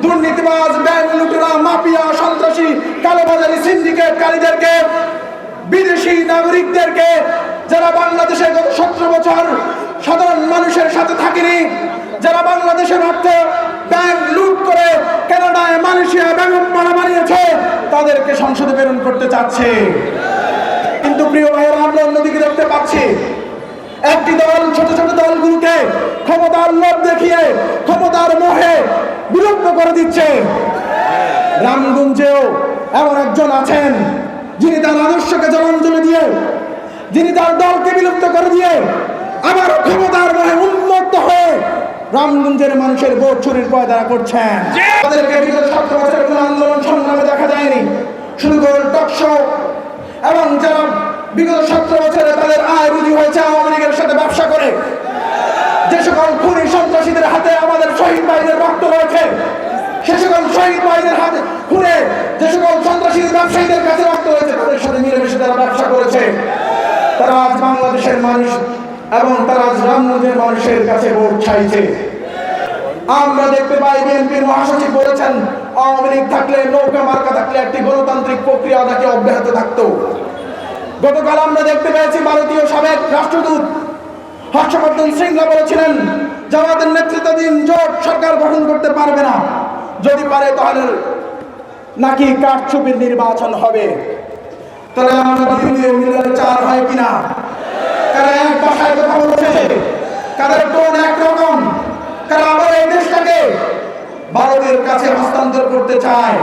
দুর্নীতিবাজ, ব্যাংক লুটেরা, মাফিয়া, সন্ত্রাসী, কালোবাজারি, সিন্ডিকেটকারীদেরকে, বিদেশি নাগরিকদেরকে, যারা বাংলাদেশে গত 17 বছর সাধারণ মানুষের সাথে থাকেনি, যারা বাংলাদেশের অর্থ ব্যাংক লুট করে কানাডায়, মালয়েশিয়া, বেগমপাড়া বানিয়েছে, তাদেরকে সংসদে প্রেরণ করতে চাচ্ছে। কিন্তু প্রিয় ভাইয়েরা, আমরা অন্যদিকে দেখতে পাচ্ছি একটি দল ছোট ছোট দলগুলোকে ক্ষমতার লোভ দেখিয়ে, ক্ষমতার মোহে বিলুপ্ত করে দিচ্ছে। রামগঞ্জেও এমন একজন আছেন যিনি তার আদর্শকে জলাঞ্জলি দিয়ে, যিনি তার দলকে বিলুপ্ত করে দিয়ে আবার ক্ষমতার মোহে উন্মত্ত হয়ে রামগঞ্জের মানুষের ভোট চুরির পয়দা করছেন। তাদেরকে বিগত 17 বছরের কোন আন্দোলন সংগ্রামে দেখা যায়নি, শুধু টক শো, এবং যারা বিগত 17 বছরে তাদের আয় রুজি হয়েছে আওয়ামী লীগের সাথে ব্যবসা করে। যে সকল খুনি সন্ত্রাসীদের হাতে আমাদের শহীদ ভাইদের রক্ত রয়েছে, সে সকল শহীদ ভাইদের হাতে খুনে যে সকল সন্ত্রাসী ব্যবসায়ীদের কাছে রক্ত রয়েছে, তাদের সাথে মিলেমিশে তারা ব্যবসা করেছে। তারা আজ বাংলাদেশের মানুষ এবং তারা আজ রামগঞ্জের মানুষের কাছে ভোট চাইছে। আমরা দেখতে পাই বিএনপির মহাসচিব বলেছেন, আওয়ামী লীগ থাকলে, নৌকা মার্কা থাকলে একটি গণতান্ত্রিক প্রক্রিয়া তাকে অব্যাহত থাকতো। গতকাল আমরা দেখতে পেয়েছি ভারতীয় সাবেক রাষ্ট্রদূত হর্ষবর্ধন শৃঙ্গলা বলেছিলেন, জামাতের নেতৃত্বাধীন জোট সরকার গঠন করতে পারবে না, যদি পারে তাহলে নাকি কারচুপির নির্বাচন হবে। তাহলে আমরা বিভিন্ন চার হয় কিনা? কারা এক ভাষায় কথা বলছে, কাদের টোন একরকম, কারা আবার এই দেশটাকে ভারতের কাছে হস্তান্তর করতে চায়।